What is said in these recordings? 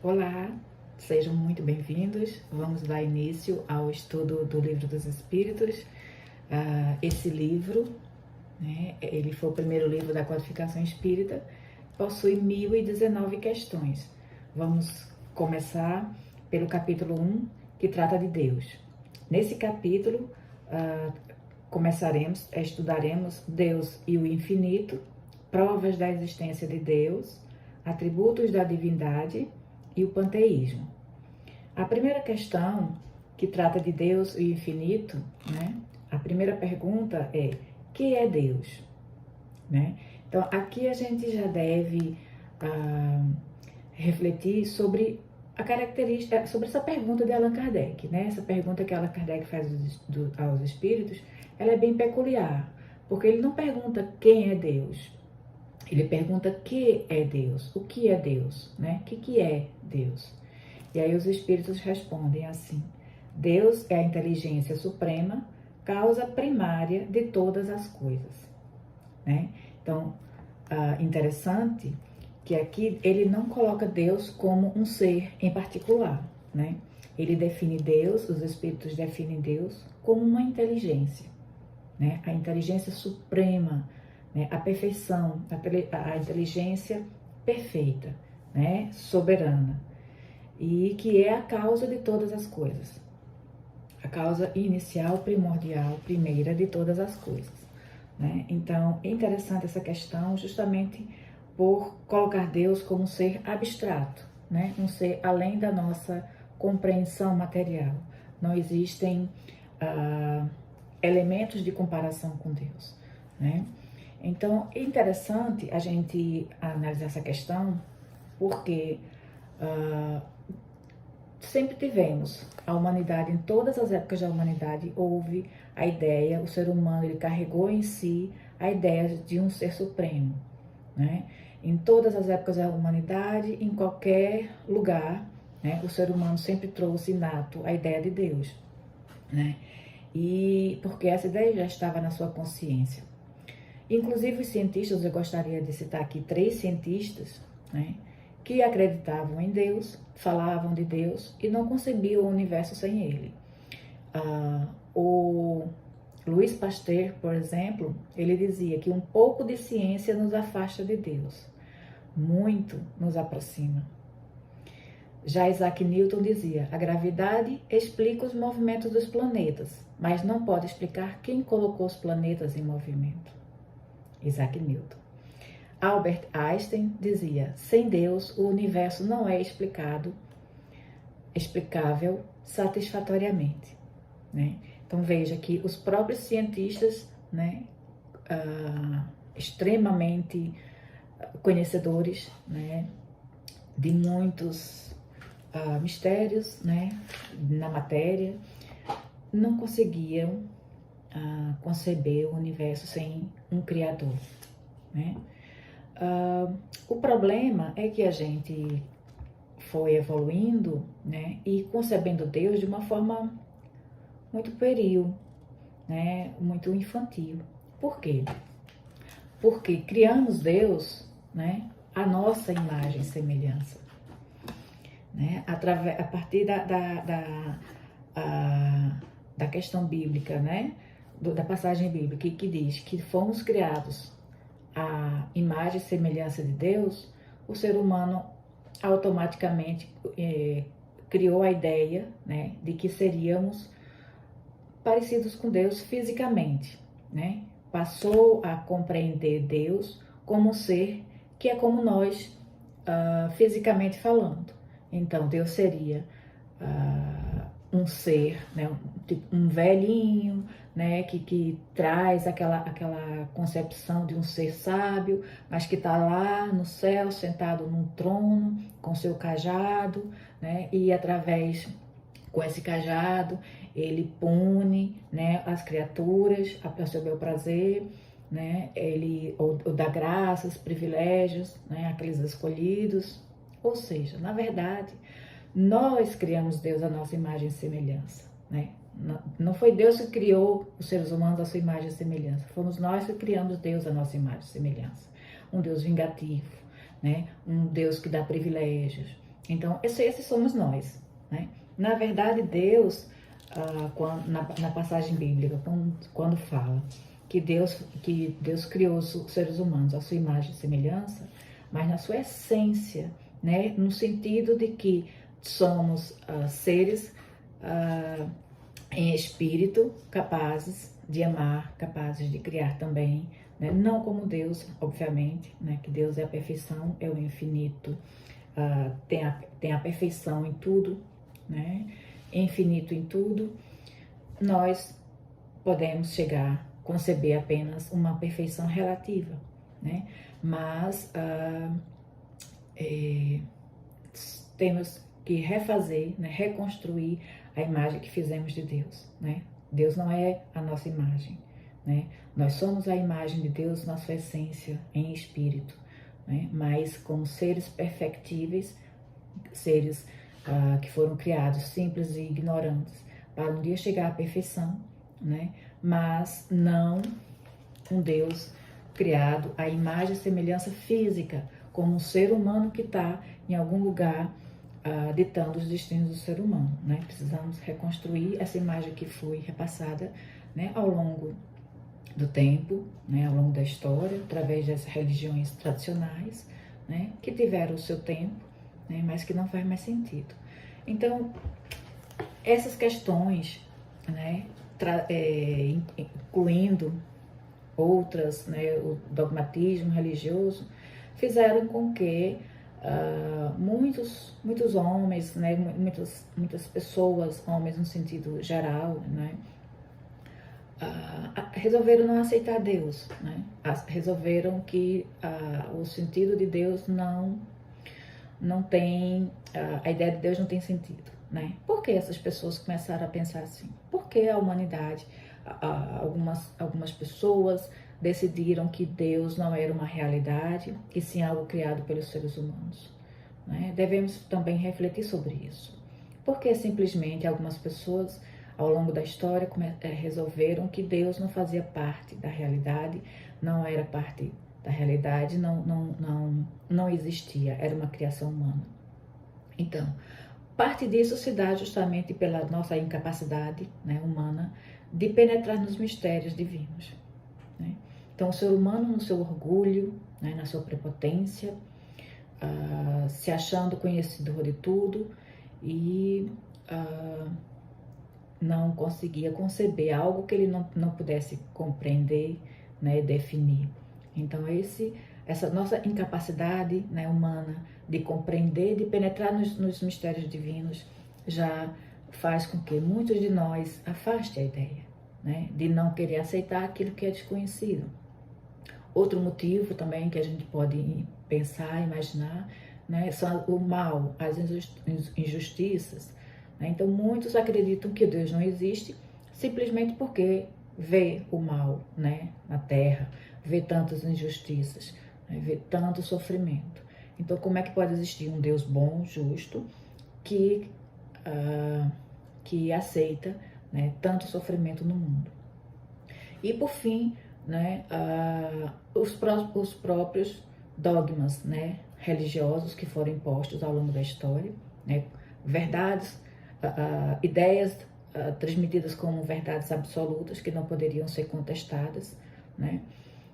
Olá, sejam muito bem-vindos. Vamos dar início ao estudo do Livro dos Espíritos. Esse livro, ele foi o primeiro livro da codificação espírita, possui 1019 questões. Vamos começar pelo capítulo 1, que trata de Deus. Nesse capítulo, estudaremos Deus e o infinito, provas da existência de Deus, atributos da divindade e o panteísmo. A primeira questão, que trata de Deus e o infinito, a primeira pergunta é: que é Deus? Então, aqui a gente já deve refletir sobre a característica, sobre essa pergunta de Allan Kardec, Essa pergunta que Allan Kardec faz aos espíritos, ela é bem peculiar, porque ele não pergunta quem é Deus. Ele pergunta que é Deus, o que é Deus, O que é Deus? E aí os espíritos respondem assim: Deus é a inteligência suprema, causa primária de todas as coisas, Então, interessante que aqui ele não coloca Deus como um ser em particular, Ele define Deus, os espíritos definem Deus como uma inteligência, A inteligência suprema, a perfeição, a inteligência perfeita, soberana, e que é a causa de todas as coisas, a causa inicial, primordial, primeira de todas as coisas. Então, é interessante essa questão justamente por colocar Deus como um ser abstrato, um ser além da nossa compreensão material. Não existem elementos de comparação com Deus, Então, é interessante a gente analisar essa questão, porque sempre tivemos a humanidade, em todas as épocas da humanidade, houve a ideia, o ser humano ele carregou em si a ideia de um ser supremo, Em todas as épocas da humanidade, em qualquer lugar, o ser humano sempre trouxe inato a ideia de Deus, E porque essa ideia já estava na sua consciência. Inclusive os cientistas, eu gostaria de citar aqui 3 cientistas, que acreditavam em Deus, falavam de Deus e não concebiam o universo sem ele. O Louis Pasteur, por exemplo, ele dizia que um pouco de ciência nos afasta de Deus, muito nos aproxima. Já Isaac Newton dizia: a gravidade explica os movimentos dos planetas, mas não pode explicar quem colocou os planetas em movimento. Isaac Newton. Albert Einstein dizia: sem Deus, o universo não é explicável satisfatoriamente. Então veja que os próprios cientistas, extremamente conhecedores, de muitos mistérios, na matéria, não conseguiam conceber o universo sem um Criador, O problema é que a gente foi evoluindo, e concebendo Deus de uma forma muito pueril, muito infantil. Por quê? Porque criamos Deus, a nossa imagem e semelhança, a partir da questão bíblica, da passagem bíblica que diz que fomos criados à imagem e semelhança de Deus, o ser humano automaticamente criou a ideia, de que seríamos parecidos com Deus fisicamente, Passou a compreender Deus como um ser que é como nós, fisicamente falando. Então, Deus seria um ser, um velhinho, que traz aquela concepção de um ser sábio, mas que está lá no céu, sentado num trono, com seu cajado, e através, com esse cajado, ele pune, as criaturas a seu bel prazer, ele ou dá graças, privilégios, aqueles escolhidos. Ou seja, na verdade, nós criamos Deus à nossa imagem e semelhança, Não foi Deus que criou os seres humanos à sua imagem e semelhança, fomos nós que criamos Deus à nossa imagem e semelhança. Um Deus vingativo, Um Deus que dá privilégios, Então, esses somos nós, né? Na verdade, Deus, na passagem bíblica, quando fala que Deus criou os seres humanos à sua imagem e semelhança, mas na sua essência, né? No sentido de que somos seres em espírito, capazes de amar, capazes de criar também, né? Não como Deus, obviamente, né? Que Deus é a perfeição, é o infinito, tem a perfeição em tudo, né? Infinito em tudo. Nós podemos chegar, conceber apenas uma perfeição relativa, né? Mas temos que refazer, né? Reconstruir a imagem que fizemos de Deus, né? Deus não é a nossa imagem, né? Nós somos a imagem de Deus na sua essência, em espírito, né? Mas como seres perfectíveis, seres que foram criados simples e ignorantes, para um dia chegar à perfeição, né? Mas não um Deus criado à imagem e semelhança física, como um ser humano que está em algum lugar ditando os destinos do ser humano, né? Precisamos reconstruir essa imagem que foi repassada, né, ao longo do tempo, né, ao longo da história, através das religiões tradicionais, né, que tiveram o seu tempo, né, mas que não faz mais sentido. Então, essas questões, né, incluindo outras, né, o dogmatismo religioso, fizeram com que muitos homens, né, muitas pessoas, homens no sentido geral, né, resolveram não aceitar Deus, né, resolveram que o sentido de Deus não tem, a ideia de Deus não tem sentido, né? Por que essas pessoas começaram a pensar assim? Porque a humanidade, algumas pessoas decidiram que Deus não era uma realidade, e sim algo criado pelos seres humanos, né? Devemos também refletir sobre isso. Porque simplesmente algumas pessoas, ao longo da história, resolveram que Deus não fazia parte da realidade, não era parte da realidade, não existia, era uma criação humana. Então, parte disso se dá justamente pela nossa incapacidade, né, humana de penetrar nos mistérios divinos, né? Então, o ser humano, no seu orgulho, né, na sua prepotência, se achando conhecedor de tudo e não conseguia conceber algo que ele não pudesse compreender, né, definir. Então, essa nossa incapacidade, né, humana de compreender, de penetrar nos mistérios divinos, já faz com que muitos de nós afastem a ideia, né, de não querer aceitar aquilo que é desconhecido. Outro motivo também que a gente pode pensar, imaginar, né, são o mal, as injustiças, né? Então, muitos acreditam que Deus não existe simplesmente porque vê o mal, né, na Terra, vê tantas injustiças, né, vê tanto sofrimento. Então, como é que pode existir um Deus bom, justo, que aceita, né, tanto sofrimento no mundo? E, por fim, né, os próprios dogmas, né, religiosos que foram impostos ao longo da história, né, verdades, ideias transmitidas como verdades absolutas que não poderiam ser contestadas, né,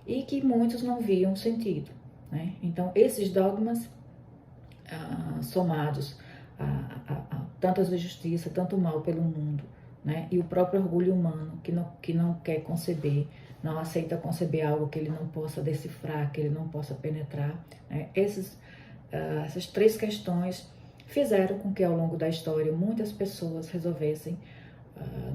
e que muitos não viam sentido, né? Então, esses dogmas somados a tantas injustiças, tanto mal pelo mundo, né, e o próprio orgulho humano que não quer conceber, não aceita conceber algo que ele não possa decifrar, que ele não possa penetrar, né? Essas três questões fizeram com que ao longo da história muitas pessoas resolvessem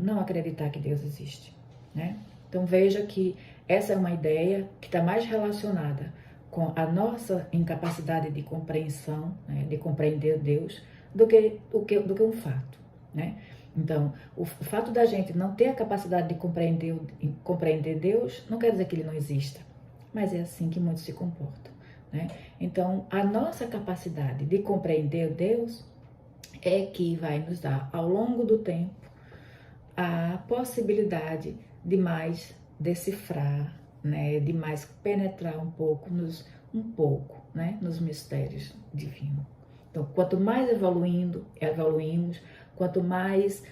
não acreditar que Deus existe, né? Então veja que essa é uma ideia que está mais relacionada com a nossa incapacidade de compreensão, né, de compreender Deus, do que um fato, né? Então, o fato da gente não ter a capacidade de compreender Deus não quer dizer que ele não exista, mas é assim que muitos se comportam, né? Então, a nossa capacidade de compreender Deus é que vai nos dar, ao longo do tempo, a possibilidade de mais decifrar, né, de mais penetrar um pouco, né, nos mistérios divinos. Então, quanto mais evoluímos, quanto mais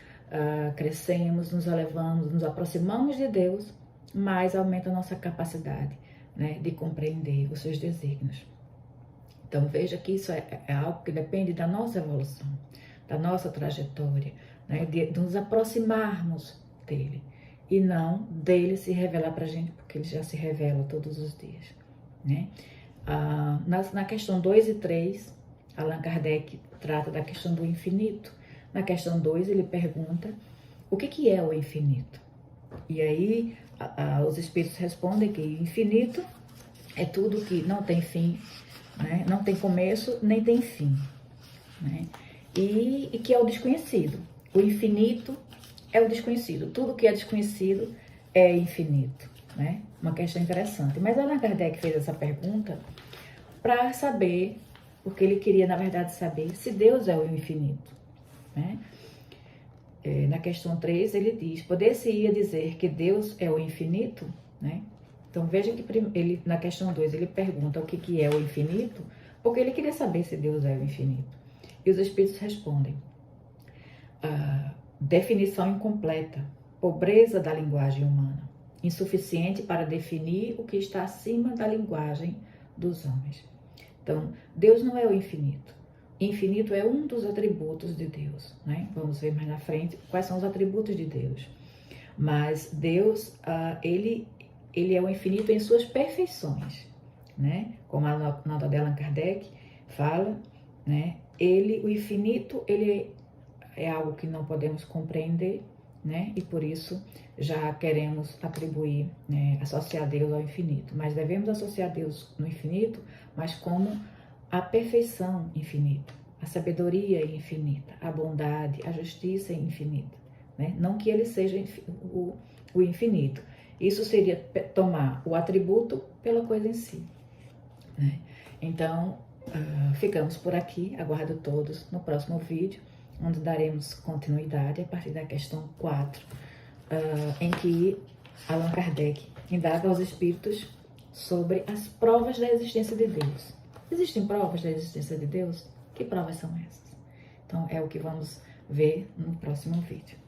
crescemos, nos elevamos, nos aproximamos de Deus, mais aumenta a nossa capacidade, né, de compreender os seus desígnios. Então veja que isso é algo que depende da nossa evolução, da nossa trajetória, né, de nos aproximarmos dele e não dele se revelar para a gente, porque ele já se revela todos os dias, né? Na questão 2 e 3, Allan Kardec trata da questão do infinito. Na questão 2 ele pergunta o que é o infinito? E aí os espíritos respondem que infinito é tudo que não tem fim, né? Não tem começo nem tem fim, né? E que é o desconhecido. O infinito é o desconhecido. Tudo que é desconhecido é infinito, né? Uma questão interessante. Mas Allan Kardec fez essa pergunta para saber, porque ele queria, na verdade, saber se Deus é o infinito, né? Na questão 3 ele diz, poder-se-ia dizer que Deus é o infinito, né? Então veja que ele, na questão 2 ele pergunta o que é o infinito, porque ele queria saber se Deus é o infinito. E os espíritos respondem, definição incompleta, pobreza da linguagem humana, insuficiente para definir o que está acima da linguagem dos homens. Então, Deus não é o infinito. Infinito é um dos atributos de Deus, né? Vamos ver mais na frente quais são os atributos de Deus. Mas Deus, ele é o infinito em suas perfeições, né? Como a nota de Allan Kardec fala, né? O infinito, ele é algo que não podemos compreender, né? E por isso já queremos atribuir, né, associar Deus ao infinito. Mas devemos associar Deus no infinito, mas como a perfeição infinita, a sabedoria infinita, a bondade, a justiça infinita, né? Não que ele seja o infinito. Isso seria tomar o atributo pela coisa em si, né? Então, ficamos por aqui. Aguardo todos no próximo vídeo, onde daremos continuidade a partir da questão 4, em que Allan Kardec indaga aos espíritos sobre as provas da existência de Deus. Existem provas da existência de Deus? Que provas são essas? Então, é o que vamos ver no próximo vídeo.